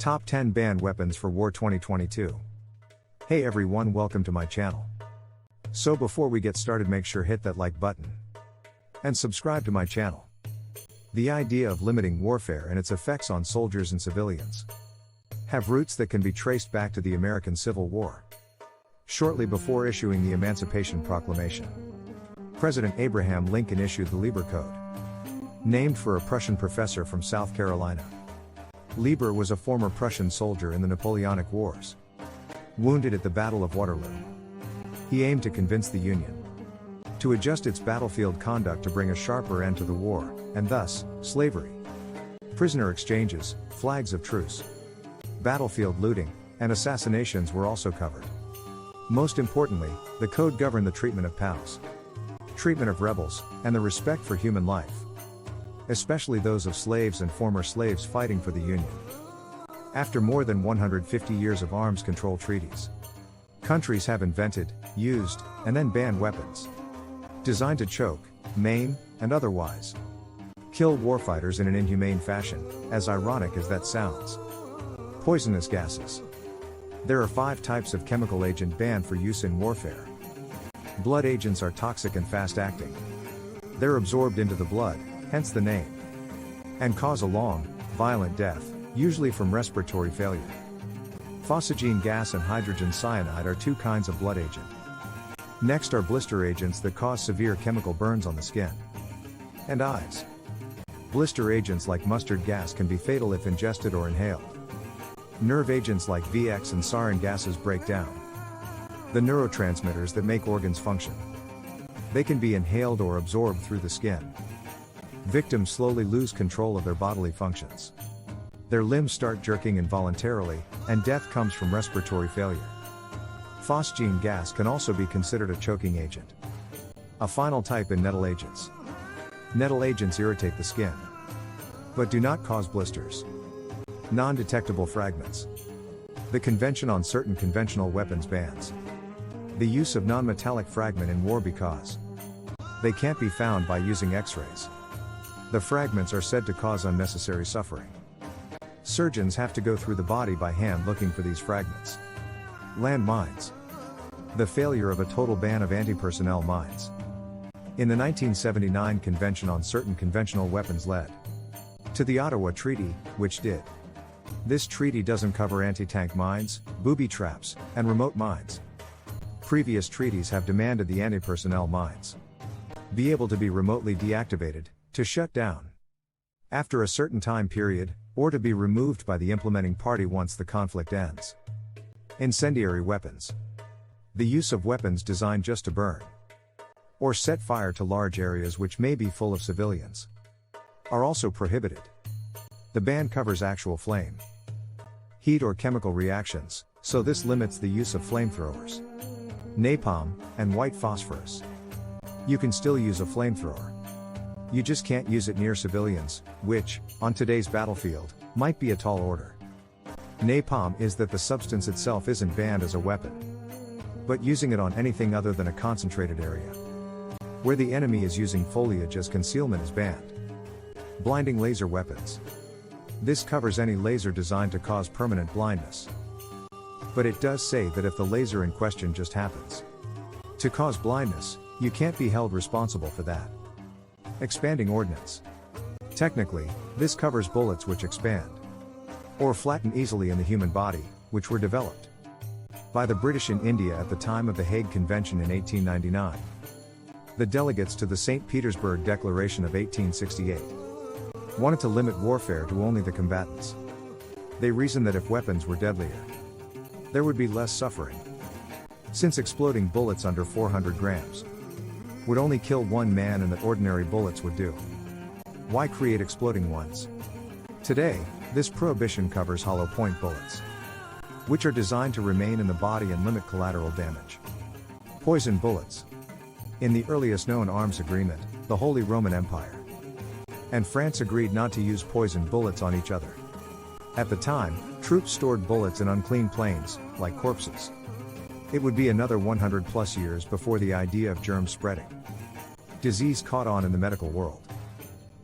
Top 10 Banned Weapons for War 2022. Hey everyone, welcome to my channel. So before we get started, make sure hit that like button and subscribe to my channel. The idea of limiting warfare and its effects on soldiers and civilians have roots that can be traced back to the American Civil War. Shortly before issuing the Emancipation Proclamation, President Abraham Lincoln issued the Lieber Code, named for a Prussian professor from South Carolina. Lieber was a former Prussian soldier in the Napoleonic Wars. Wounded at the Battle of Waterloo, he aimed to convince the Union to adjust its battlefield conduct to bring a sharper end to the war, and thus, slavery. Prisoner exchanges, flags of truce, battlefield looting, and assassinations were also covered. Most importantly, the code governed the treatment of POWs, treatment of rebels, and the respect for human life, especially those of slaves and former slaves fighting for the Union. After more than 150 years of arms control treaties, countries have invented, used, and then banned weapons designed to choke, maim, and otherwise kill warfighters in an inhumane fashion, as ironic as that sounds. Poisonous gases. There are 5 types of chemical agent banned for use in warfare. Blood agents are toxic and fast-acting. They're absorbed into the blood, hence the name, and cause a long, violent death, usually from respiratory failure. Phosgene gas and hydrogen cyanide are 2 kinds of blood agent. Next are blister agents that cause severe chemical burns on the skin and eyes. Blister agents like mustard gas can be fatal if ingested or inhaled. Nerve agents like VX and sarin gases break down the neurotransmitters that make organs function. They can be inhaled or absorbed through the skin. Victims slowly lose control of their bodily functions. Their limbs start jerking involuntarily, and death comes from respiratory failure. Phosgene gas can also be considered a choking agent. A final type in nettle agents. Nettle agents irritate the skin, but do not cause blisters. Non-detectable fragments. The Convention on Certain Conventional Weapons bans the use of non-metallic fragment in war because they can't be found by using X-rays. The fragments are said to cause unnecessary suffering. Surgeons have to go through the body by hand looking for these fragments. Land mines. The failure of a total ban of anti-personnel mines in the 1979 Convention on Certain Conventional Weapons led to the Ottawa Treaty, which did. This treaty doesn't cover anti-tank mines, booby traps, and remote mines. Previous treaties have demanded the anti-personnel mines be able to be remotely deactivated, to shut down after a certain time period, or to be removed by the implementing party once the conflict ends. Incendiary weapons. The use of weapons designed just to burn or set fire to large areas which may be full of civilians are also prohibited. The ban covers actual flame, heat or chemical reactions, so this limits the use of flamethrowers, napalm, and white phosphorus. You can still use a flamethrower. You just can't use it near civilians, which, on today's battlefield, might be a tall order. Napalm is that the substance itself isn't banned as a weapon, but using it on anything other than a concentrated area where the enemy is using foliage as concealment is banned. Blinding laser weapons. This covers any laser designed to cause permanent blindness. But it does say that if the laser in question just happens to cause blindness, you can't be held responsible for that. Expanding ordnance. Technically, this covers bullets which expand or flatten easily in the human body, which were developed by the British in India at the time of the Hague Convention in 1899. The delegates to the St. Petersburg Declaration of 1868 wanted to limit warfare to only the combatants. They reasoned that if weapons were deadlier, there would be less suffering, since exploding bullets under 400 grams would only kill one man and that ordinary bullets would do. Why create exploding ones? Today, this prohibition covers hollow point bullets, which are designed to remain in the body and limit collateral damage. Poison bullets. In the earliest known arms agreement, the Holy Roman Empire and France agreed not to use poison bullets on each other. At the time, troops stored bullets in unclean plains, like corpses. It would be another 100 plus years before the idea of germ spreading disease caught on in the medical world.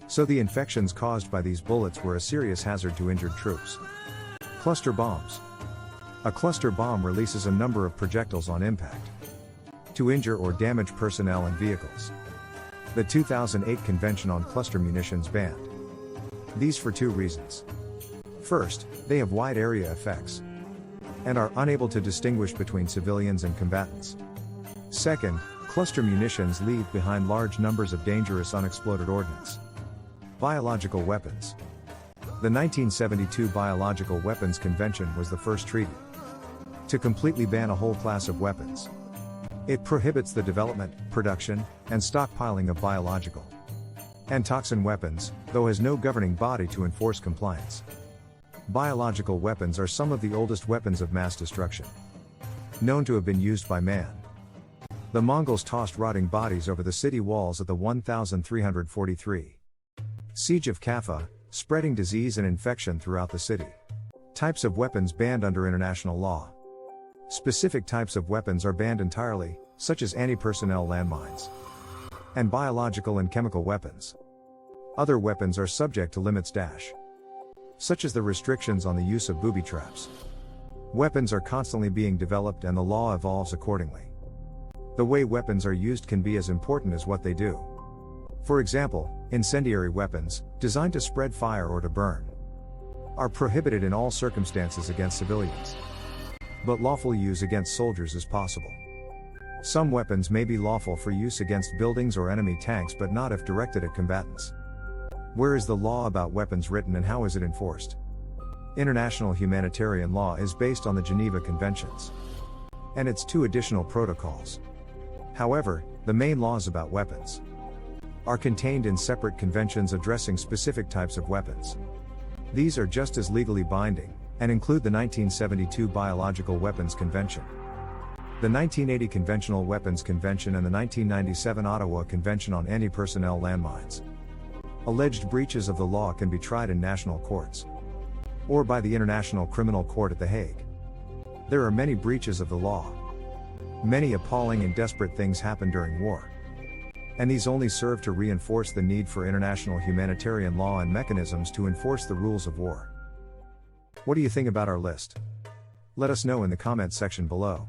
So the infections caused by these bullets were a serious hazard to injured troops. Cluster bombs. A cluster bomb releases a number of projectiles on impact to injure or damage personnel and vehicles. The 2008 Convention on Cluster Munitions banned these for two reasons. First, they have wide area effects and are unable to distinguish between civilians and combatants. Second, cluster munitions leave behind large numbers of dangerous unexploded ordnance. Biological weapons. The 1972 Biological Weapons Convention was the first treaty to completely ban a whole class of weapons. It prohibits the development, production, and stockpiling of biological and toxin weapons, though has no governing body to enforce compliance. Biological weapons are some of the oldest weapons of mass destruction known to have been used by man. The Mongols tossed rotting bodies over the city walls at the 1343 Siege of Kaffa, spreading disease and infection throughout the city. Types of weapons banned under international law. Specific types of weapons are banned entirely, such as anti-personnel landmines and biological and chemical weapons. Other weapons are subject to limits such as the restrictions on the use of booby traps. Weapons are constantly being developed and the law evolves accordingly. The way weapons are used can be as important as what they do. For example, incendiary weapons, designed to spread fire or to burn, are prohibited in all circumstances against civilians. But lawful use against soldiers is possible. Some weapons may be lawful for use against buildings or enemy tanks but not if directed at combatants. Where is the law about weapons written and how is it enforced? International humanitarian law is based on the Geneva Conventions and its two additional protocols. However, the main laws about weapons are contained in separate conventions addressing specific types of weapons. These are just as legally binding, and include the 1972 Biological Weapons Convention, the 1980 Conventional Weapons Convention and the 1997 Ottawa Convention on Anti-Personnel Landmines. Alleged breaches of the law can be tried in national courts or by the International Criminal Court at The Hague. There are many breaches of the law. Many appalling and desperate things happen during war, and these only serve to reinforce the need for international humanitarian law and mechanisms to enforce the rules of war. What do you think about our list? Let us know in the comments section below.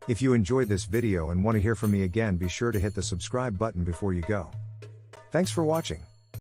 If you enjoyed this video and want to hear from me again, be sure to hit the subscribe button before you go. Thanks for watching.